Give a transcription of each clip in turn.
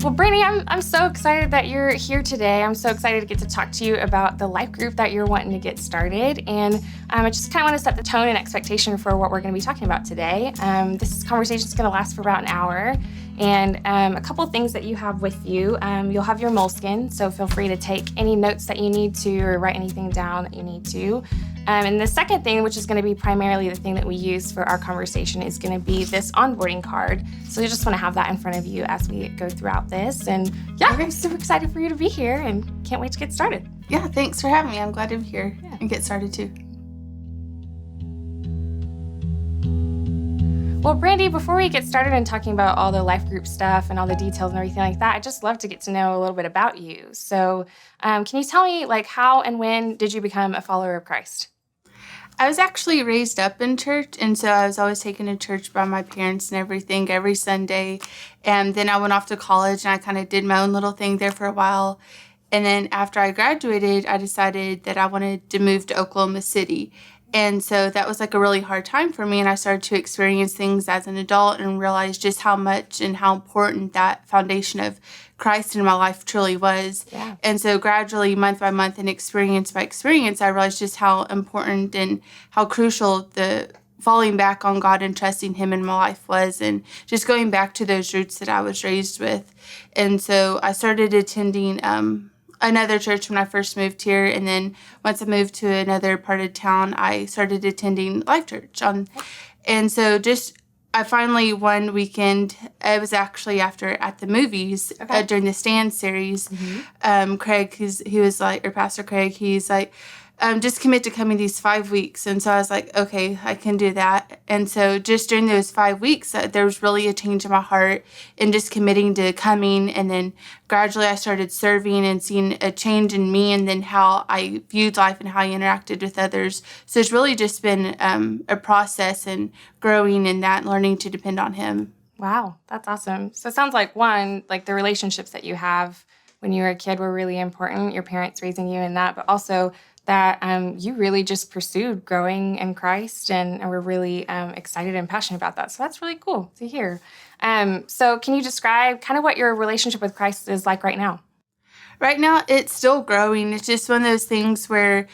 Well, Brandy, I'm so excited that you're here today. I'm so excited to get to talk to you about the life group that you're wanting to get started. And I just kind of want to set the tone and expectation for what we're going to be talking about today. This conversation is going to last for about an hour. And a couple of things that you have with you. You'll have your moleskin, so feel free to take any notes that you need to or write anything down that you need to. And the second thing, which is going to be primarily the thing that we use for our conversation, is going to be this onboarding card. So you just want to have that in front of you as we go throughout this. And yeah, I'm super excited for you to be here and can't wait to get started. Yeah, thanks for having me. I'm glad to be here and get started too. Well, Brandy, before we get started in talking about all the life group stuff and all the details and everything like that, I'd just love to get to know a little bit about you. So can you tell me, how and when did you become a follower of Christ? I was actually raised up in church, and so I was always taken to church by my parents and everything every Sunday. And then I went off to college, and I kind of did my own little thing there for a while. And then after I graduated, I decided that I wanted to move to Oklahoma City. And so that was a really hard time for me, and I started to experience things as an adult and realize just how much and how important that foundation of Christ in my life truly was. Yeah. And so gradually, month by month and experience by experience, I realized just how important and how crucial the falling back on God and trusting Him in my life was, and just going back to those roots that I was raised with. And so I started attending another church when I first moved here, and then once I moved to another part of town, I started attending Life.Church. And so I finally, one weekend, it was actually at the movies, during the Stand series, Craig, Pastor Craig, he's like, just commit to coming these 5 weeks. And so I was like, okay, I can do that. And so just during those 5 weeks, there was really a change in my heart and just committing to coming. And then gradually I started serving and seeing a change in me and then how I viewed life and how I interacted with others. So it's really just been a process and growing in that and learning to depend on Him. Wow, that's awesome. So it sounds like, one, the relationships that you have when you were a kid were really important, your parents raising you in that, but also that you really just pursued growing in Christ and were really excited and passionate about that. So that's really cool to hear. So can you describe kind of what your relationship with Christ is like right now? Right now, it's still growing. It's just one of those things where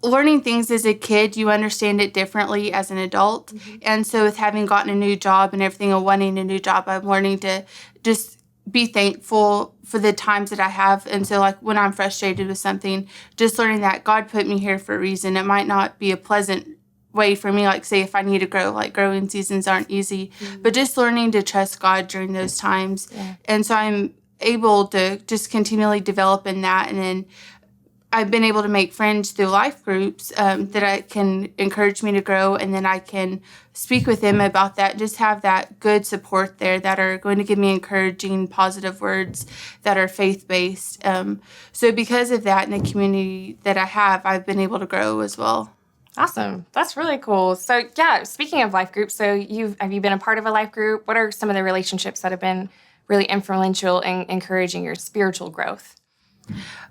learning things as a kid, you understand it differently as an adult. Mm-hmm. And so with having gotten a new job and everything and wanting a new job, I'm learning to just be thankful for the times that I have. And so when I'm frustrated with something, just learning that God put me here for a reason. It might not be a pleasant way for me, say if I need to grow, growing seasons aren't easy, but just learning to trust God during those times. Yeah. And so I'm able to just continually develop in that. And then I've been able to make friends through life groups that can encourage me to grow, and then I can speak with them about that, just have that good support there that are going to give me encouraging, positive words that are faith-based. So because of that and the community that I have, I've been able to grow as well. Awesome. That's really cool. So yeah, speaking of life groups, have you been a part of a life group? What are some of the relationships that have been really influential in encouraging your spiritual growth?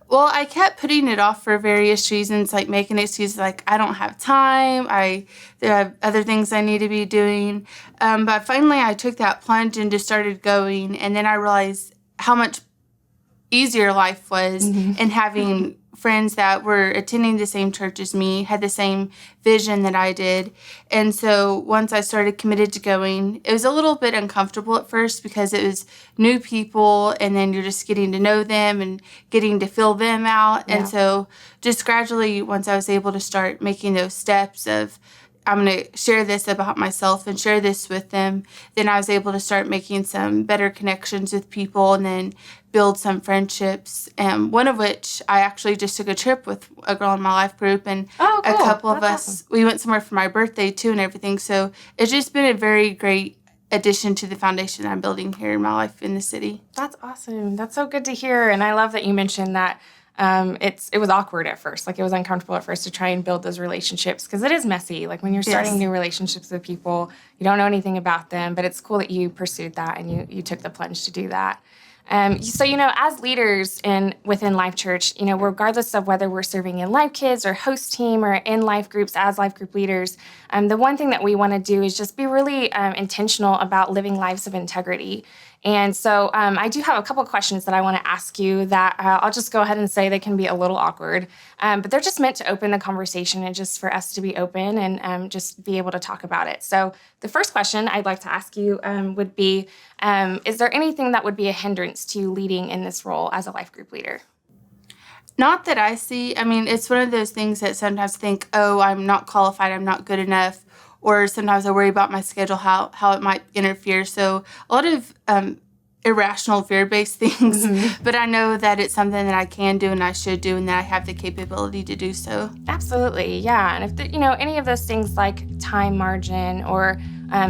Well, I kept putting it off for various reasons, making excuses I don't have time, there are other things I need to be doing. But finally, I took that plunge and just started going. And then I realized how much easier life was, and having friends that were attending the same church as me, had the same vision that I did. And so once I started committed to going, it was a little bit uncomfortable at first because it was new people, and then you're just getting to know them and getting to fill them out. Yeah. And so just gradually, once I was able to start making those steps of, I'm going to share this about myself and share this with them, then I was able to start making some better connections with people and then build some friendships. One of which I actually just took a trip with a girl in my life group, and cool. A couple of That's us, we went somewhere for my birthday too and everything. So it's just been a very great addition to the foundation I'm building here in my life in the city. That's awesome. That's so good to hear. And I love that you mentioned that it was awkward at first. It was uncomfortable at first to try and build those relationships because it is messy. When you're starting new relationships with people, you don't know anything about them, but it's cool that you pursued that and you took the plunge to do that. So, as leaders within Life.Church, regardless of whether we're serving in Life Kids or host team or in life groups as life group leaders, the one thing that we want to do is just be really intentional about living lives of integrity. And so I do have a couple of questions that I want to ask you that I'll just go ahead and say they can be a little awkward, but they're just meant to open the conversation and just for us to be open and just be able to talk about it. So the first question I'd like to ask you would be, is there anything that would be a hindrance to you leading in this role as a life group leader? Not that I see. I mean, it's one of those things that sometimes think, oh, I'm not qualified, I'm not good enough, or sometimes I worry about my schedule, how it might interfere. So a lot of irrational fear-based things, but I know that it's something that I can do and I should do and that I have the capability to do so. Absolutely, yeah. And if any of those things like time margin or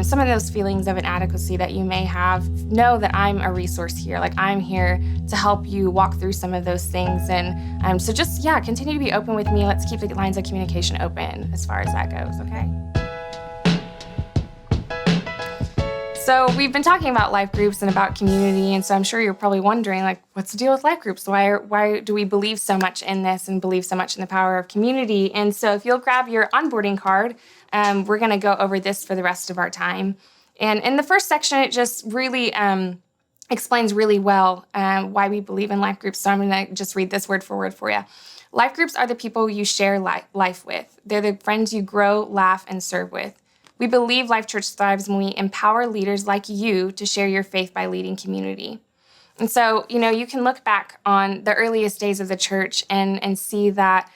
some of those feelings of inadequacy that you may have, know that I'm a resource here. Like I'm here to help you walk through some of those things. And so just, continue to be open with me. Let's keep the lines of communication open as far as that goes, okay? So we've been talking about life groups and about community, and so I'm sure you're probably wondering, like, what's the deal with life groups? Why do we believe so much in this and believe so much in the power of community? And so if you'll grab your onboarding card, we're going to go over this for the rest of our time. And in the first section, it just really explains really well why we believe in life groups. So I'm going to just read this word for word for you. Life groups are the people you share life with. They're the friends you grow, laugh, and serve with. We believe Life.Church thrives when we empower leaders like you to share your faith by leading community. And so, you can look back on the earliest days of the church and see that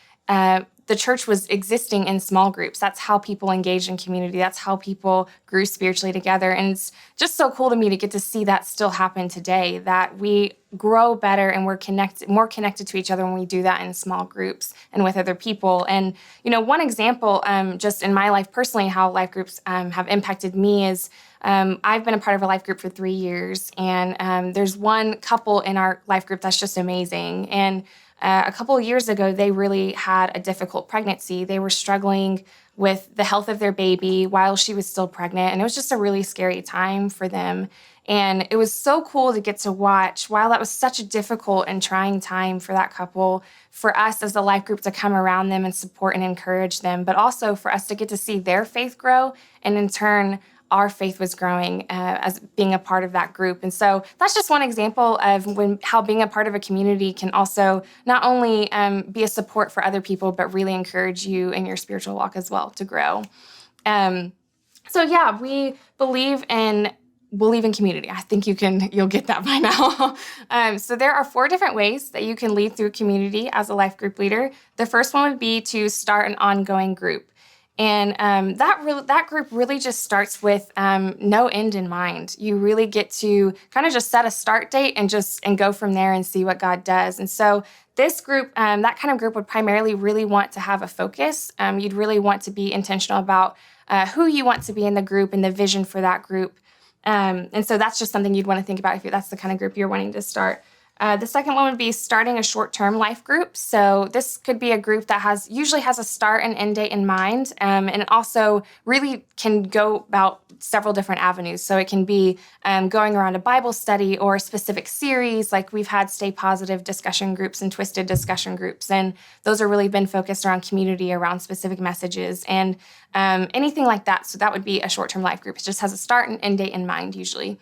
the church was existing in small groups. That's how people engaged in community. That's how people grew spiritually together. And it's just so cool to me to get to see that still happen today, that we grow better and we're more connected to each other when we do that in small groups and with other people. And, one example just in my life personally, how life groups have impacted me is I've been a part of a life group for 3 years. And there's one couple in our life group that's just amazing. And a couple of years ago, they really had a difficult pregnancy. They were struggling with the health of their baby while she was still pregnant, and it was just a really scary time for them. And it was so cool to get to watch, while that was such a difficult and trying time for that couple, for us as a life group to come around them and support and encourage them, but also for us to get to see their faith grow, and in turn, our faith was growing as being a part of that group. And so that's just one example of how being a part of a community can also not only be a support for other people, but really encourage you in your spiritual walk as well to grow. We believe in community. I think you'll get that by now. So there are 4 different ways that you can lead through community as a life group leader. The first one would be to start an ongoing group. And that group really just starts with no end in mind. You really get to kind of just set a start date and go from there and see what God does. And so this group, that kind of group would primarily really want to have a focus. You'd really want to be intentional about who you want to be in the group and the vision for that group. And so that's just something you'd want to think about if that's the kind of group you're wanting to start. The second one would be starting a short-term life group. So this could be a group that usually has a start and end date in mind, and it also really can go about several different avenues. So it can be going around a Bible study or a specific series, like we've had Stay Positive discussion groups and Twisted discussion groups, and those are really been focused around community, around specific messages, and anything like that. So that would be a short-term life group. It just has a start and end date in mind usually.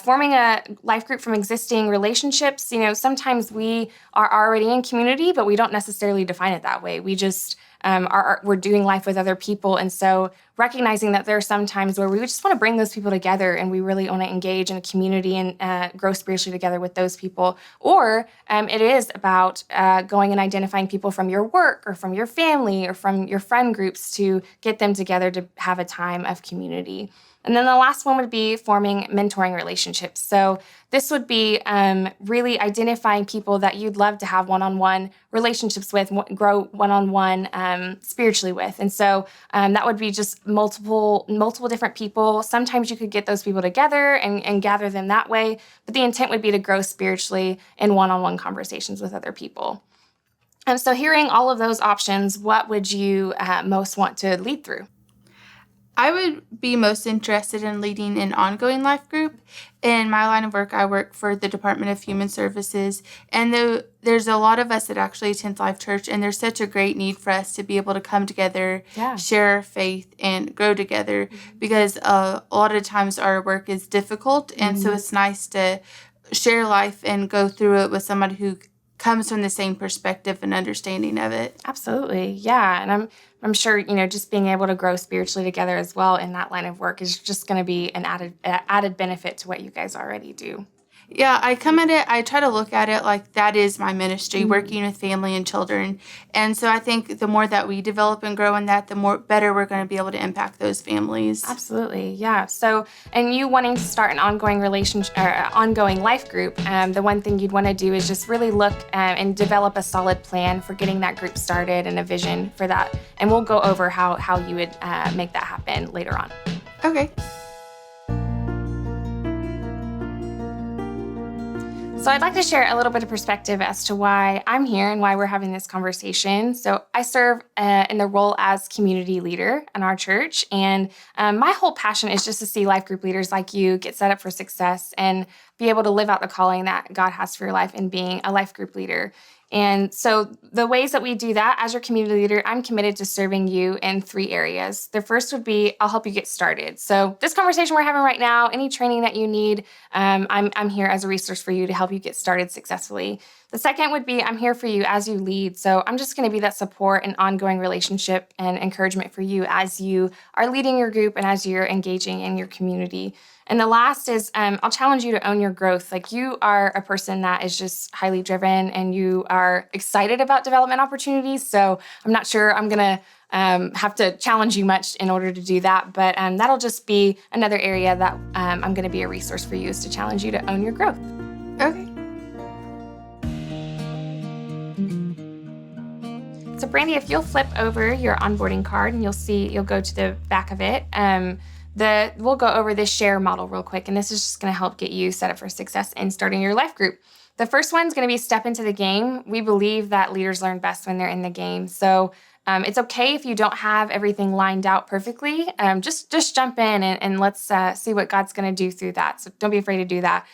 Forming a life group from existing relationships, sometimes we are already in community, but we don't necessarily define it that way. We just we're doing life with other people. And so recognizing that there are some times where we just want to bring those people together and we really want to engage in a community and grow spiritually together with those people. Or it is about going and identifying people from your work or from your family or from your friend groups to get them together to have a time of community. And then the last one would be forming mentoring relationships. So this would be really identifying people that you'd love to have one-on-one relationships with, grow one-on-one spiritually with. And so that would be just multiple different people. Sometimes you could get those people together and gather them that way. But the intent would be to grow spiritually in one-on-one conversations with other people. So hearing all of those options, what would you most want to lead through? I would be most interested in leading an ongoing life group. In my line of work, I work for the Department of Human Services, and there's a lot of us that actually attend Life.Church, and there's such a great need for us to be able to come together, Yeah. share our faith, and grow together, because a lot of times our work is difficult, and so it's nice to share life and go through it with somebody who comes from the same perspective and understanding of it. Absolutely. Yeah. And I'm sure, just being able to grow spiritually together as well in that line of work is just going to be an added benefit to what you guys already do. Yeah, I try to look at it like that is my ministry, working with family and children. And so I think the more that we develop and grow in that, the more better we're going to be able to impact those families. Absolutely. Yeah. So, and you wanting to start an ongoing relationship or ongoing life group, the one thing you'd want to do is just really look and develop a solid plan for getting that group started and a vision for that. And we'll go over how you would make that happen later on. Okay. So I'd like to share a little bit of perspective as to why I'm here and why we're having this conversation. So I serve in the role as community leader in our church, and my whole passion is just to see life group leaders like you get set up for success and be able to live out the calling that God has for your life in being a life group leader. And so the ways that we do that as your community leader, I'm committed to serving you in 3 areas. The first would be I'll help you get started. So this conversation we're having right now, any training that you need, I'm here as a resource for you to help you get started successfully. The second would be I'm here for you as you lead. So I'm just going to be that support and ongoing relationship and encouragement for you as you are leading your group and as you're engaging in your community. And the last is I'll challenge you to own your growth. Like, you are a person that is just highly driven and you are excited about development opportunities. So I'm not sure I'm going to have to challenge you much in order to do that. But that'll just be another area that I'm going to be a resource for you, is to challenge you to own your growth. Okay. So Brandy, if you'll flip over your onboarding card and you'll go to the back of it. We'll go over this S.H.A.R.E model real quick, and this is just going to help get you set up for success in starting your life group. The first one's going to be step into the game. We believe that leaders learn best when they're in the game. So it's okay if you don't have everything lined out perfectly. Just jump in and let's see what God's going to do through that. So don't be afraid to do that.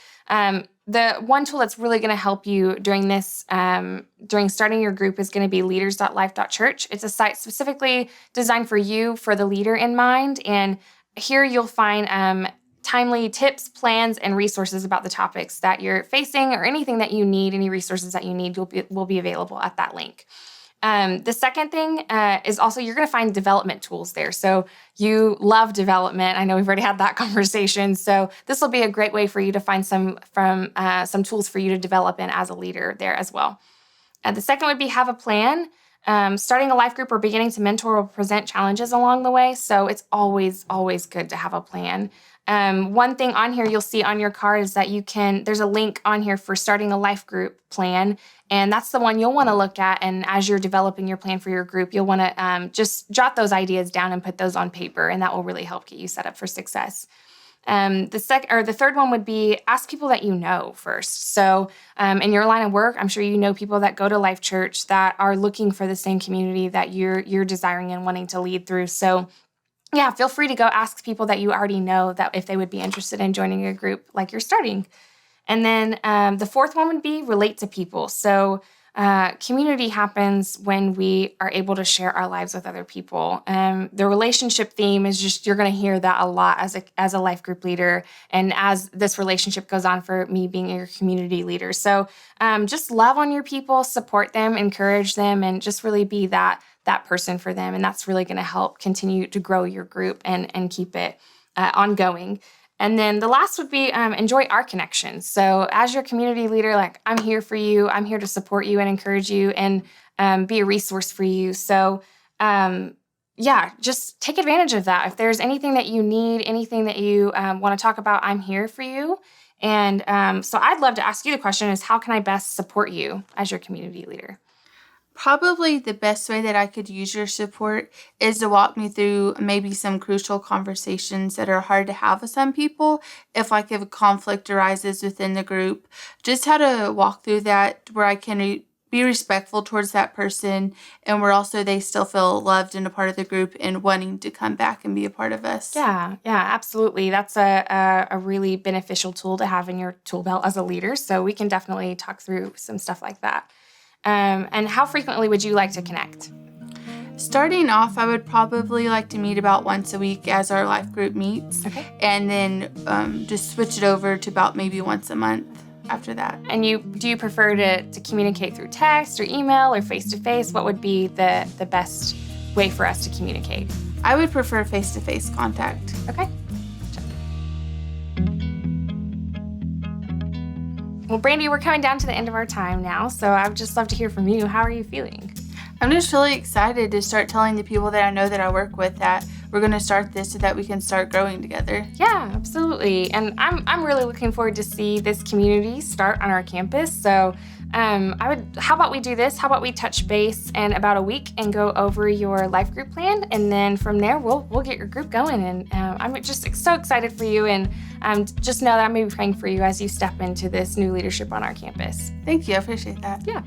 The one tool that's really going to help you during starting your group is going to be leaders.life.church. It's a site specifically designed for you, for the leader in mind. And here you'll find timely tips, plans, and resources about the topics that you're facing, or anything that you need, any resources that you need will be available at that link. The second thing is also you're going to find development tools there. So you love development. I know we've already had that conversation. So this will be a great way for you to find some tools for you to develop in as a leader there as well. The second would be have a plan. Starting a life group or beginning to mentor will present challenges along the way. So it's always, always good to have a plan. One thing on here you'll see on your card is that there's a link on here for starting a life group plan. And that's the one you'll want to look at. And as you're developing your plan for your group, you'll want to just jot those ideas down and put those on paper. And that will really help get you set up for success. The third one would be ask people that you know first. So in your line of work, I'm sure you know people that go to Life.Church that are looking for the same community that you're desiring and wanting to lead through. So yeah, feel free to go ask people that you already know that if they would be interested in joining a group like you're starting. And then the fourth one would be relate to people. So community happens when we are able to share our lives with other people. The relationship theme is just, you're going to hear that a lot as a life group leader, and as this relationship goes on for me being your community leader. So just love on your people, support them, encourage them, and just really be that person for them. And that's really going to help continue to grow your group and keep it ongoing. And then the last would be enjoy our connection. So as your community leader, like, I'm here for you. I'm here to support you and encourage you and be a resource for you. So just take advantage of that. If there's anything that you need, anything that you want to talk about, I'm here for you. And so I'd love to ask you the question is, how can I best support you as your community leader? Probably the best way that I could use your support is to walk me through maybe some crucial conversations that are hard to have with some people. If a conflict arises within the group, just how to walk through that where I can be respectful towards that person, and they still feel loved and a part of the group and wanting to come back and be a part of us. Yeah, absolutely. That's a really beneficial tool to have in your tool belt as a leader. So we can definitely talk through some stuff like that. And how frequently would you like to connect? Starting off, I would probably like to meet about once a week as our life group meets. Okay. And then just switch it over to about maybe once a month after that. And do you prefer to communicate through text or email or face-to-face? What would be the best way for us to communicate? I would prefer face-to-face contact. Okay. Well, Brandy, we're coming down to the end of our time now, so I would just love to hear from you. How are you feeling? I'm just really excited to start telling the people that I know that I work with that we're going to start this so that we can start growing together. Yeah, absolutely. And I'm really looking forward to see this community start on our campus. So how about we do this? How about we touch base in about a week and go over your life group plan? And then from there, we'll get your group going. And I'm just so excited for you. And just know that I'm going to be praying for you as you step into this new leadership on our campus. Thank you. I appreciate that. Yeah.